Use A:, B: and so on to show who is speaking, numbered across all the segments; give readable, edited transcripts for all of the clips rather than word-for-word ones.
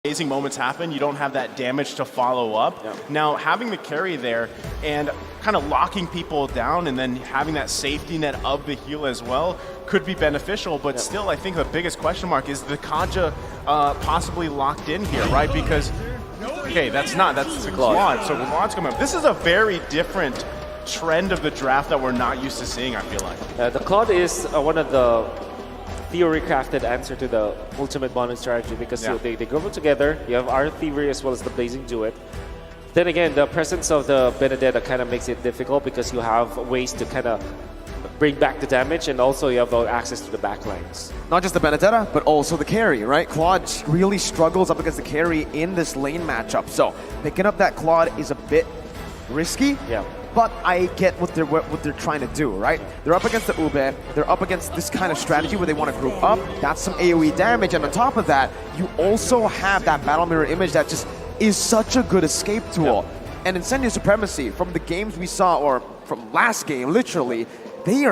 A: amazing moments happen, you don't have that damage to follow up.
B: Yeah.
A: Now, having the carry there and kind of locking people down and then having that safety net of the heal as well could be beneficial, but still, I think the biggest question mark is the Kaja possibly locked in here, right? Because, okay, that's the Claude. So Claude's coming up. This is a very different trend of the draft that we're not used to seeing, I feel like.
B: The Claude is one of the theory-crafted answer to the ultimate bonding strategy because they grow together. You have our Thievery as well as the Blazing Duet. Then again, the presence of the Benedetta kind of makes it difficult because you have ways to kind of bring back the damage, and also you have access to the backlines.
C: Not just the Benedetta, but also the carry, right? Claude really struggles up against the carry in this lane matchup. So picking up that Claude is a bit risky.
B: Yeah.
C: But I get what they're trying to do, right? They're up against the Ube, they're up against this kind of strategy where they want to group up. That's some AoE damage, and on top of that, you also have that Battle Mirror image that just is such a good escape tool. Yeah. And Incendio Supremacy, from the games we saw, or from last game, literally, they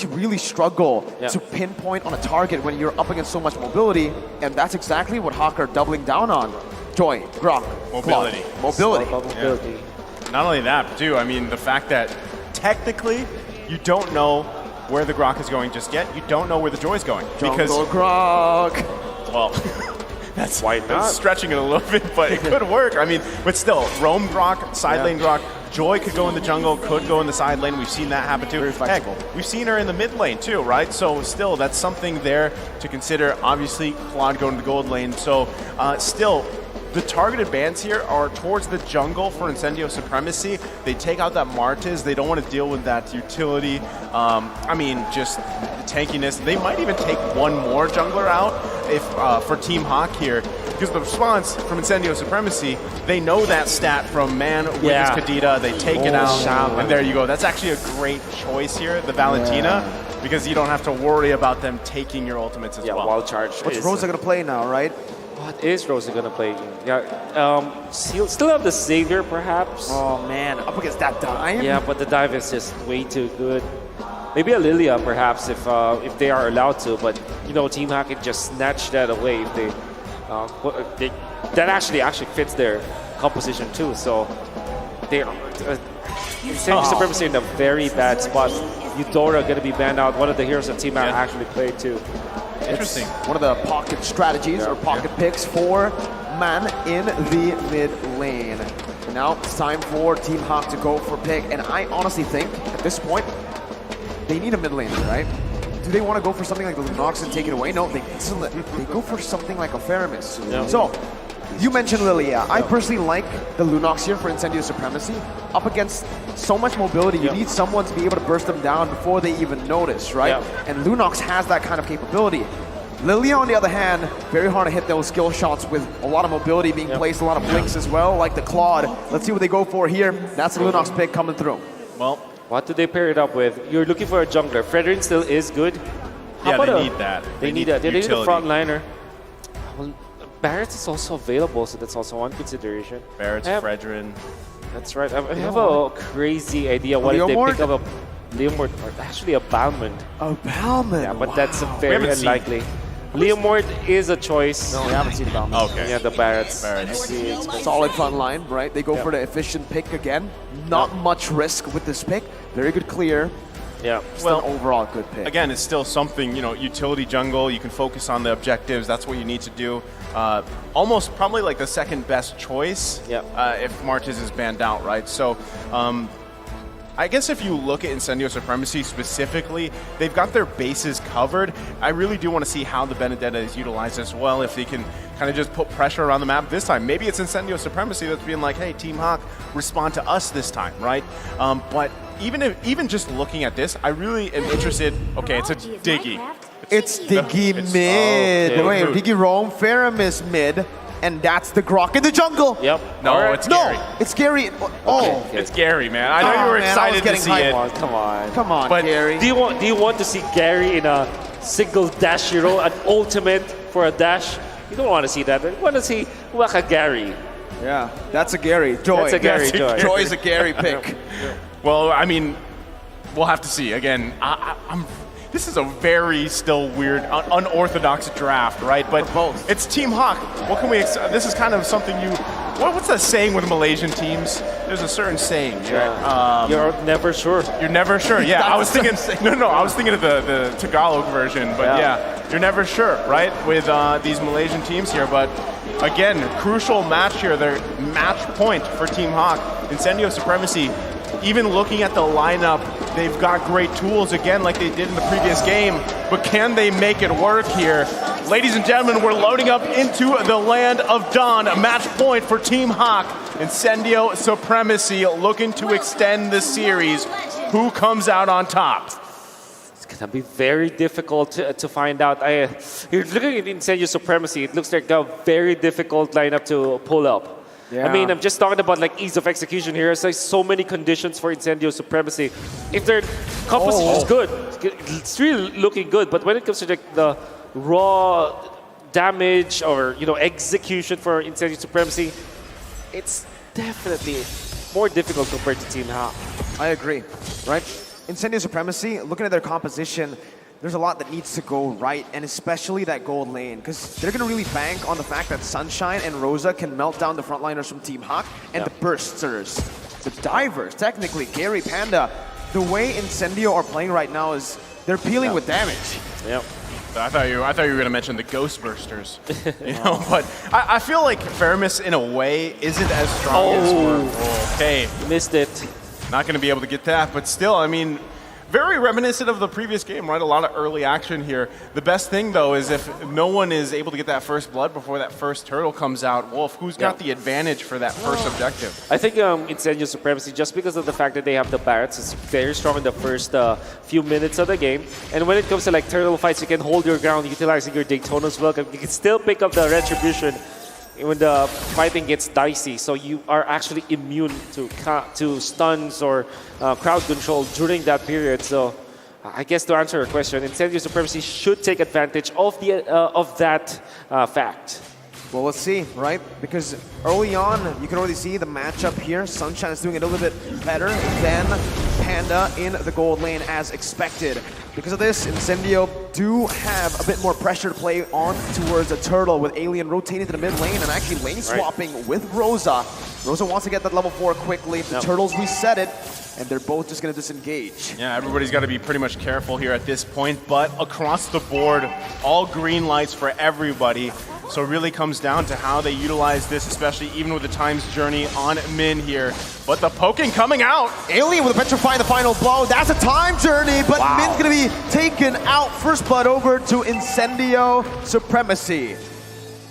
C: really struggle to pinpoint on a target when you're up against so much mobility, and that's exactly what Hawk are doubling down on. Joy, Grok,
A: mobility.
C: Mobility.
B: Mobility.
A: Not only that, too, I mean, the fact that technically you don't know where the Grok is going just yet. You don't know where the Joy's going. Because
C: Jungle Grok.
A: Well, that's stretching it a little bit, but it could work. I mean, but still, roam Grok, side lane Grok, Joy could go in the jungle, could go in the side lane. We've seen that happen too. Heck, we've seen her in the mid lane too, right? So still, that's something there to consider. Obviously, Claude going to the gold lane. So still, the targeted bans here are towards the jungle for Incendio Supremacy. They take out that Martis. They don't want to deal with that utility. I mean, just the tankiness. They might even take one more jungler out if for Team Hawk here. Because the response from Incendio Supremacy, they know that stat from Man with his Kadita. They take it out, and there you go. That's actually a great choice here, the Valentina, because you don't have to worry about them taking your ultimates as well.
B: Yeah, wild charge.
C: What's Rosa going to play now, right?
B: What is Rosa going to play? Yeah, still have the Savior, perhaps.
C: Oh, man, up against that dive?
B: Yeah, but the dive is just way too good. Maybe a Lilia, perhaps, if they are allowed to. But, you know, Team Hawk can just snatch that away if they... that actually fits their composition, too. So, they are... Incendio Supremacy in a very bad spot. Eudora going to be banned out. One of the heroes of Team Hawk actually played, too.
A: Interesting.
C: It's one of the pocket strategies or pocket picks for Man in the mid lane. Now it's time for Team Hawk to go for pick, and I honestly think at this point they need a mid laner, right? Do they want to go for something like the Lunox and take it away? No, they go for something like a Faramis. Yeah. So you mentioned Lilia. I personally like the Lunox here for Incendio Supremacy. Up against so much mobility, you need someone to be able to burst them down before they even notice, right? And Lunox has that kind of capability. Lilia, on the other hand, very hard to hit those skill shots with a lot of mobility being placed, a lot of blinks as well, like the Claude. Let's see what they go for here. That's the Lunox pick coming through.
A: Well,
B: what do they pair it up with? You're looking for a jungler. Fredrin still is good.
A: They need that.
B: They need that. They need a front liner. Well, Barrett is also available, so that's also one consideration.
A: Barrett's Fredrin.
B: That's right. I have a crazy idea. What if they pick up a Leomord, or actually a Balmond?
C: A Balmond?
B: Yeah, but that's very unlikely. Leomord is a choice.
C: No, we haven't seen Balmond.
A: Okay.
B: Yeah, the Barretts.
C: Solid front line, right? They go for the efficient pick again. Not much risk with this pick. Very good clear.
B: Yeah.
C: Still an overall good pick.
A: Again, it's still something, you know, utility jungle. You can focus on the objectives. That's what you need to do. Almost probably like the second best choice if Martis is banned out, right? So I guess if you look at Incendio Supremacy specifically, they've got their bases covered. I really do want to see how the Benedetta is utilized as well, if they can kind of just put pressure around the map this time. Maybe it's Incendio Supremacy that's being like, hey, Team Hawk, respond to us this time, right? But even just looking at this, I really am interested. Okay, it's a Diggy.
C: It's Diggy mid.
B: Okay.
C: Wait, Diggy roam, Faramis mid, and that's the Grok in the jungle.
B: Yep.
A: No, it's Gary.
C: No, it's Gary. Oh,
A: It's Gary, man. I know you were excited to see it.
B: Come on,
A: But
C: Gary.
B: Do you want to see Gary in a single dash hero, an ultimate for a dash? You don't want to see that. You want to see Waka Gary.
C: Yeah, that's a Gary. Joy.
B: That's a Gary. Joy.
C: Joy is a Gary pick.
A: Well, I mean, we'll have to see. Again, this is a very still weird, unorthodox draft, right? But
C: both.
A: It's Team Hawk. What can we? This is kind of something you. What's that saying with Malaysian teams? There's a certain saying.
B: Yeah. You're never sure.
A: You're never sure. Yeah, I was thinking. No. I was thinking of the Tagalog version, but yeah, you're never sure, right? With these Malaysian teams here, but again, crucial match here. They're match point for Team Hawk. Incendio Supremacy. Even looking at the lineup, they've got great tools again, like they did in the previous game. But can they make it work here? Ladies and gentlemen, we're loading up into the land of Dawn. Match point for Team Hawk. Incendio Supremacy looking to extend the series. Who comes out on top?
B: It's going to be very difficult to find out. You're looking at Incendio Supremacy. It looks like a very difficult lineup to pull up.
C: Yeah.
B: I mean, I'm just talking about like ease of execution here. There's like so many conditions for Incendio Supremacy. If their composition is good, it's really looking good. But when it comes to like the raw damage or execution for Incendio Supremacy, it's definitely more difficult compared to Team Hawk.
C: I agree, right? Incendio Supremacy, looking at their composition, there's a lot that needs to go right, and especially that gold lane, because they're going to really bank on the fact that Sunshine and Rosa can melt down the frontliners from Team Hawk, and the bursters, the divers, technically, Gary, Panda. The way Incendio are playing right now is they're peeling with damage.
B: Yep.
A: I thought you were going to mention the Ghost Bursters, But I feel like Faramis, in a way, isn't as strong as Okay,
B: missed it.
A: Not going to be able to get that, but still, I mean, very reminiscent of the previous game, right? A lot of early action here. The best thing, though, is if no one is able to get that first blood before that first turtle comes out, Wolf, who's got the advantage for that first objective?
B: I think Incendio Supremacy, just because of the fact that they have the Barretts, is very strong in the first few minutes of the game. And when it comes to like turtle fights, you can hold your ground utilizing your Daytona's welcome. You can still pick up the Retribution when the fighting gets dicey, so you are actually immune to stuns or crowd control during that period. So I guess to answer your question, Incendio Supremacy should take advantage of that fact.
C: Well, let's see, right? Because early on, you can already see the matchup here. Sunshine is doing it a little bit better than Panda in the gold lane as expected. Because of this, Incendio do have a bit more pressure to play on towards the turtle, with Alien rotating to the mid lane and actually lane swapping with Rosa. Rosa wants to get that level 4 quickly. The turtles reset it, and they're both just going to disengage.
A: Yeah, everybody's got to be pretty much careful here at this point, but across the board, all green lights for everybody. So it really comes down to how they utilize this, especially even with the Time's Journey on Min here. But the poking coming out.
C: Alien with a petrifying the final blow. That's a Time Journey, but Min's going to be taken out. First blood over to Incendio Supremacy.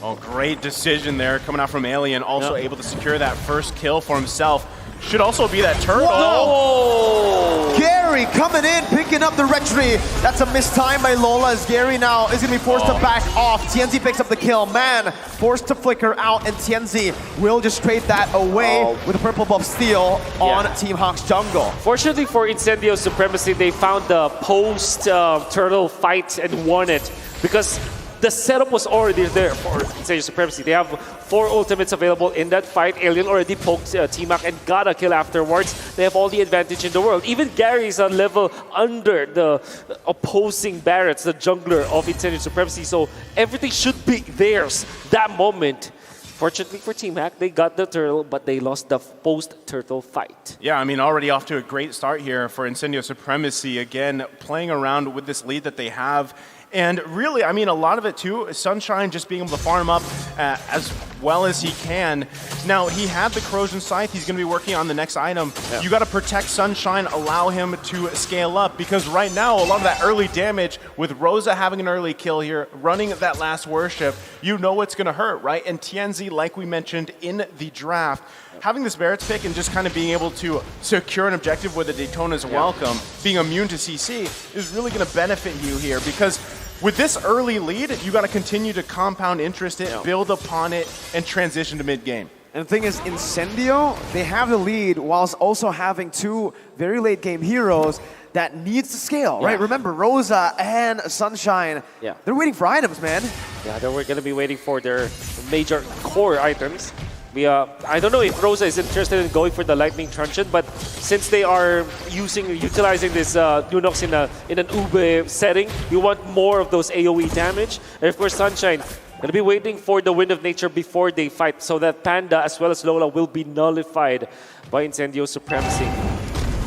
A: Oh, great decision there coming out from Alien. Also able to secure that first kill for himself. Should also be that turtle.
C: Whoa! Gary coming in, picking up the retry. That's a missed time by Lola, as Gary now is going to be forced to back off. Tienzi picks up the kill. Man, forced to flicker out, and Tienzi will just trade that away with a purple buff steal on Team Hawk's jungle.
B: Fortunately for Incendio Supremacy, they found the post-turtle fight and won it, because the setup was already there for Incendio Supremacy. They have 4 ultimates available in that fight. Alien already poked T-Mac and got a kill afterwards. They have all the advantage in the world. Even Gary's a level under the opposing Barretts, the jungler of Incendio Supremacy. So everything should be theirs that moment. Fortunately for T-Mac, they got the turtle, but they lost the post-turtle fight.
A: Yeah, I mean, already off to a great start here for Incendio Supremacy. Again, playing around with this lead that they have. And really, I mean, a lot of it too, Sunshine just being able to farm up as well as he can. Now, he had the Corrosion Scythe. He's going to be working on the next item. Yeah. You got to protect Sunshine, allow him to scale up, because right now, a lot of that early damage, with Rosa having an early kill here, running that last worship, you know it's going to hurt, right? And Tienzi, like we mentioned in the draft, having this Barrett's pick and just kind of being able to secure an objective with a Daytona's welcome, being immune to CC, is really going to benefit you here, because with this early lead, you got to continue to compound interest it, build upon it, and transition to mid-game.
C: And the thing is, Incendio, they have the lead whilst also having 2 very late game heroes that needs to scale, right? Remember, Rosa and Sunshine, they're waiting for items, man.
B: Yeah, they're going to be waiting for their major core items. I don't know if Rosa is interested in going for the Lightning Truncheon, but since they are utilizing this Lunox in an Ube setting, you want more of those AoE damage. And of course, Sunshine gonna be waiting for the Wind of Nature before they fight, so that Panda as well as Lola will be nullified by Incendio Supremacy.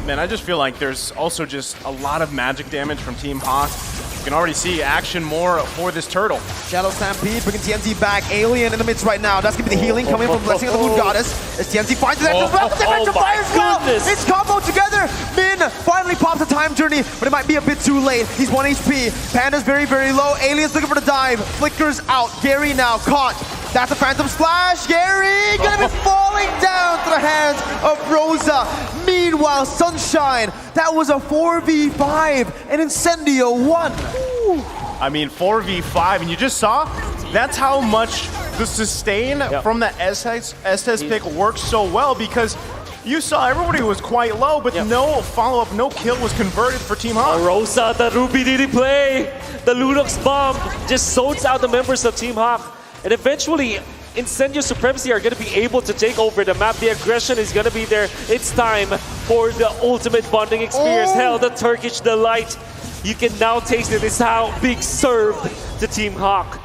A: Man, I just feel like there's also just a lot of magic damage from Team Hawk. You can already see action more for this turtle.
C: Shadow Stampede bringing TNT back. Alien in the midst right now. That's going to be the healing coming from Blessing of the Moon Goddess. As TNT finds the extra breath, the extra fire as well. It's combo together. Min finally pops a time journey, but it might be a bit too late. He's 1 HP. Panda's very, very low. Alien's looking for the dive. Flickers out. Gary now caught. That's a Phantom Splash. Gary gonna be falling down to the hands of Rosa. Meanwhile, Sunshine, that was a 4v5 and Incendio won.
A: I mean, 4v5, and you just saw, that's how much the sustain from the Estes pick works so well, because you saw everybody was quite low, but no follow-up, no kill was converted for Team Hawk.
B: Rosa, the Ruby Diddy play. The Lunox bomb just zones out the members of Team Hawk. And eventually, Incendio Supremacy are going to be able to take over the map. The aggression is going to be there. It's time for the ultimate bonding experience. Hell, the Turkish delight. You can now taste it. It's how big served to Team Hawk.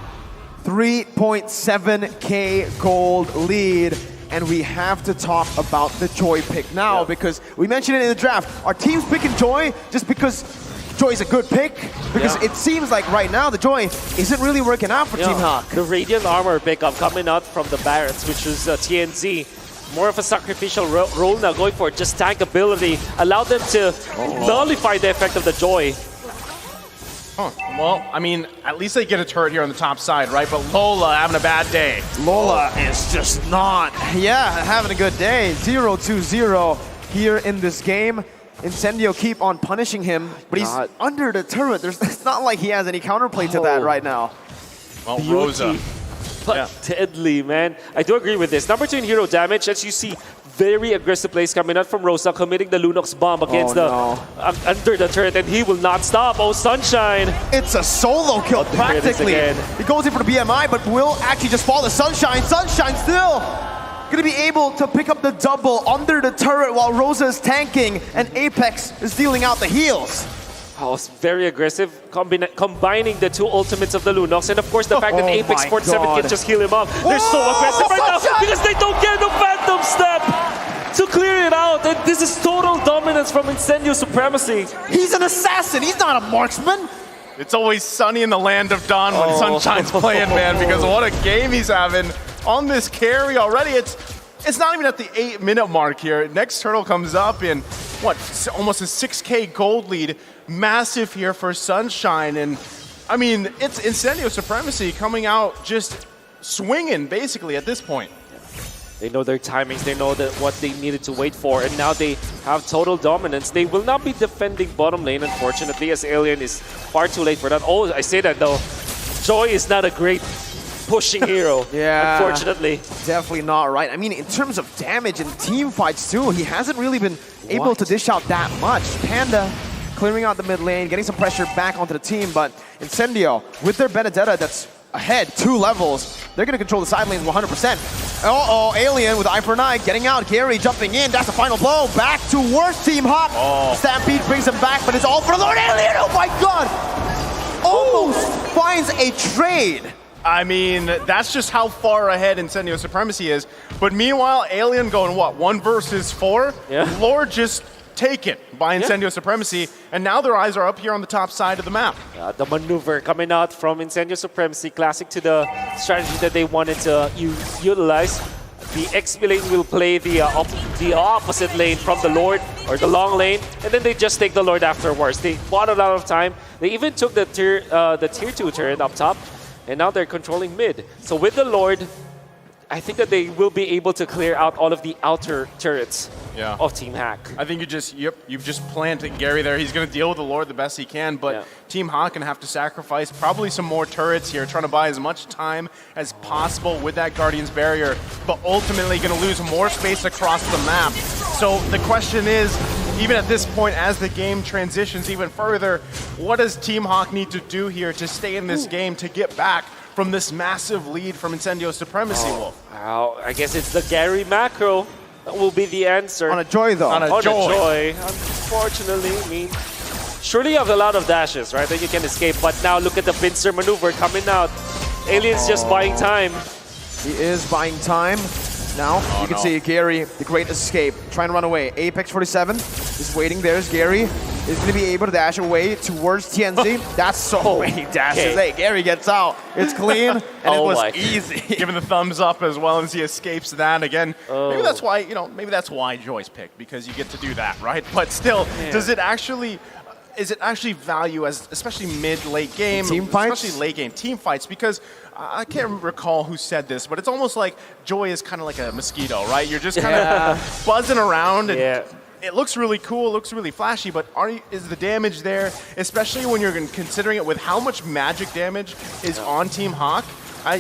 C: 3.7k gold lead. And we have to talk about the Joy pick now because we mentioned it in the draft. Our team's picking Joy just because Joy's a good pick, because it seems like right now the Joy isn't really working out for Team Hawk.
B: The Radiant Armor pickup coming out from the Barretts, which is TNZ. More of a sacrificial role now, going for just tank ability. Allow them to nullify the effect of the Joy.
A: Well, I mean, at least they get a turret here on the top side, right? But Lola having a bad day.
C: Lola is just not, having a good day. 0-2-0 here in this game. Incendio keep on punishing him, but he's under the turret. It's not like he has any counterplay to that right now.
A: Well, Rosa.
B: But deadly, man. I do agree with this. Number 2 in hero damage, as you see, very aggressive plays coming out from Rosa, committing the Lunox bomb against under the turret, and he will not stop. Oh, Sunshine.
C: It's a solo kill, practically. He goes in for the BMI, but will actually just fall to Sunshine. Sunshine still gonna be able to pick up the double under the turret while Rosa is tanking and Apex is dealing out the heals.
B: Oh, it's very aggressive, combining the two ultimates of the Lunox, and of course the fact that Apex 47 can just heal him up. They're so aggressive right now because they don't get the Phantom Step to clear it out, and this is total dominance from Incendio Supremacy.
C: He's an assassin, he's not a marksman.
A: It's always sunny in the land of Dawn when Sunshine's playing, man, because what a game he's having on this carry already. It's not even at the 8-minute mark here. Next turtle comes up in, what, almost a 6k gold lead. Massive here for Sunshine. And, I mean, it's Incendio Supremacy coming out just swinging, basically, at this point.
B: They know their timings. They know what they needed to wait for. And now they have total dominance. They will not be defending bottom lane, unfortunately, as Alien is far too late for that. Oh, I say that, though. Joy is not a great pushing hero, unfortunately.
C: Definitely not right. I mean, in terms of damage and team fights too, he hasn't really been able to dish out that much. Panda clearing out the mid lane, getting some pressure back onto the team, but Incendio, with their Benedetta that's ahead 2 levels, they're going to control the side lanes 100%. Uh-oh, Alien with Eye for an Eye, getting out, Gary jumping in, that's the final blow, back to worst Team Hawk. Stampede brings him back, but it's all for Lord Alien, oh my god! Almost finds a trade.
A: I mean, that's just how far ahead Incendio Supremacy is. But meanwhile, Alien going, what, 1 versus 4? Lord just taken by Incendio Supremacy, and now their eyes are up here on the top side of the map.
B: The maneuver coming out from Incendio Supremacy, classic to the strategy that they wanted to utilize. The XP lane will play the opposite lane from the Lord, or the long lane, and then they just take the Lord afterwards. They bought a lot of time. They even took the tier 2 turret up top, and now they're controlling mid. So with the Lord, I think that they will be able to clear out all of the outer turrets of Team Hack.
A: I think you've just planted Gary there. He's going to deal with the Lord the best he can, but Team Hawk going to have to sacrifice probably some more turrets here, trying to buy as much time as possible with that Guardian's Barrier, but ultimately going to lose more space across the map. So the question is, even at this point, as the game transitions even further, what does Team Hawk need to do here to stay in this game, to get back from this massive lead from Incendio Supremacy, Wolf.
B: Wow, I guess it's the Gary macro that will be the answer.
C: On a Joy, though.
A: On a
B: On
A: Joy.
B: a Joy. Unfortunately, I mean, surely you have a lot of dashes, right, that you can escape. But now look at the pincer maneuver coming out. Alien's just buying time.
C: He is buying time. Now, you can see Gary, the great escape, trying to run away. Apex 47 is waiting. There's Gary. Is going to be able to dash away towards Tianzi. That's so many dashes. Hey, Gary gets out. It's clean, and it was easy.
A: Giving the thumbs up as well as he escapes that again. Maybe that's why, maybe that's why Joy's picked, because you get to do that, right? But still, does it actually... Is it actually value as, especially mid-late game,
C: team fights?
A: especially late game team fights? Because I can't recall who said this, but it's almost like Joy is kind of like a mosquito, right? You're just kind of buzzing around, and it looks really cool, looks really flashy, but is the damage there? Especially when you're considering it with how much magic damage is on Team Hawk.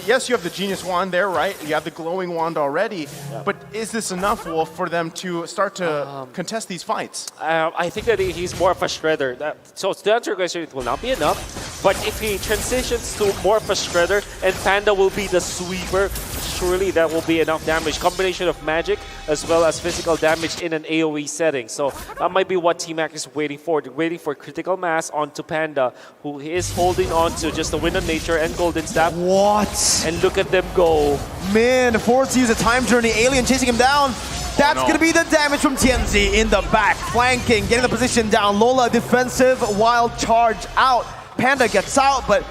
A: Yes, you have the Genius Wand there, right? You have the Glowing Wand already, but is this enough, Wolf, for them to start to contest these fights?
B: I think that he's more of a shredder. So to answer your question, it will not be enough. But if he transitions to more of a shredder and Panda will be the sweeper, surely that will be enough damage. Combination of magic as well as physical damage in an AoE setting. So that might be what Team Hack is waiting for. They're waiting for critical mass onto Panda, who is holding on to just the Wind of Nature and Golden Staff.
C: What?
B: And look at them go.
C: Man, forced to use a time journey. Alien chasing him down. That's going to be the damage from Tianzi in the back. Flanking, getting the position down. Lola defensive, wild charge out. Panda gets out, but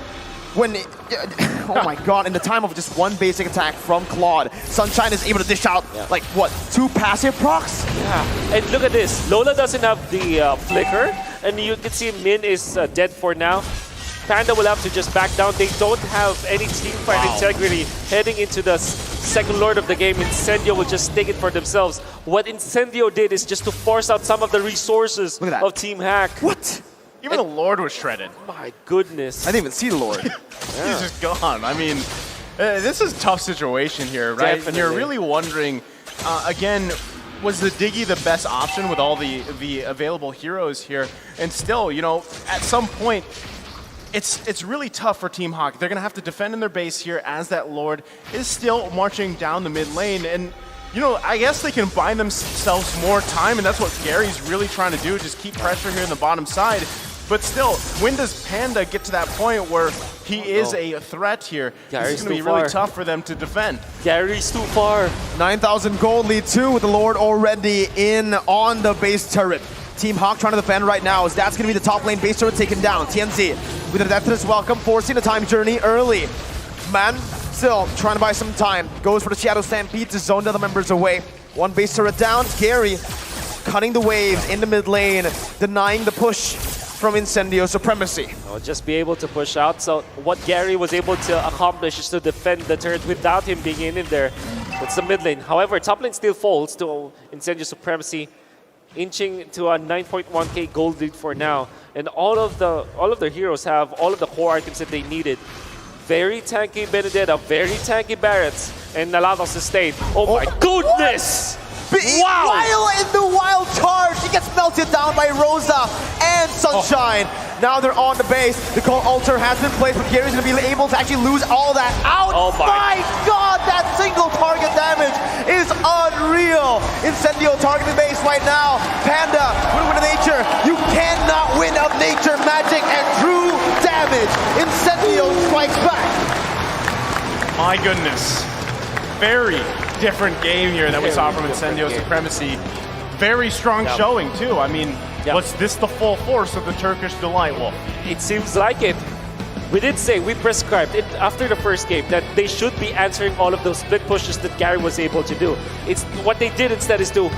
C: when... oh my god, in the time of just one basic attack from Claude, Sunshine is able to dish out, like, what, 2 passive procs?
B: Yeah, and look at this. Lola doesn't have the flicker, and you can see Min is dead for now. Panda will have to just back down. They don't have any team fight integrity heading into the second lord of the game. Incendio will just take it for themselves. What Incendio did is just to force out some of the resources of Team Hack.
C: What?
A: Even the Lord was shredded.
B: My goodness.
C: I didn't even see the Lord.
A: He's just gone. I mean, this is a tough situation here, right?
B: Definitely.
A: And you're really wondering, again, was the Diggy the best option with all the available heroes here? And still, at some point, it's really tough for Team Hawk. They're going to have to defend in their base here as that Lord is still marching down the mid lane. And, I guess they can buy themselves more time, and that's what Gary's really trying to do, just keep pressure here in the bottom side. But still, when does Panda get to that point where he is a threat here? It's going to be really tough for them to defend.
B: Gary's too far.
C: 9,000 gold lead 2 with the Lord already in on the base turret. Team Hawk trying to defend right now, as that's going to be the top lane base turret taken down. Tianzi with a Deathless Welcome, forcing a time journey early. Man, still trying to buy some time. Goes for the Shadow Stampede to zone the other members away. One base turret down. Gary cutting the waves in the mid lane, denying the push from Incendio Supremacy.
B: I'll just be able to push out. So what Gary was able to accomplish is to defend the turret without him being in there. That's the mid lane. However, top lane still falls to Incendio Supremacy, inching to a 9.1k gold lead for now. And all of their heroes have all of the core items that they needed. Very tanky Benedetta, very tanky Barretts, and a lot of sustain. Oh my goodness!
C: Wow! While in the wild charge, he gets melted down by Rosa and Sunshine. Now they're on the base. The Cold Altar has been placed, but Gary's going to be able to actually lose all that out.
B: Oh my
C: God, that single target damage is unreal. Incendio targeting base right now. Panda with Wind of Nature. You cannot win of nature, magic, and true damage. Incendio strikes back.
A: My goodness. Very different game here that we saw from Incendio Supremacy. Very strong showing, too. I mean, was this the full force of the Turkish Delight, Wolf?
B: It seems like it. We did say, we prescribed it after the first game that they should be answering all of those split pushes that Gary was able to do. It's what they did instead is to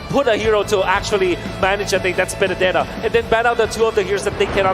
B: put a hero to actually manage a thing that's Benedetta, and then ban out the 2 of the heroes that they cannot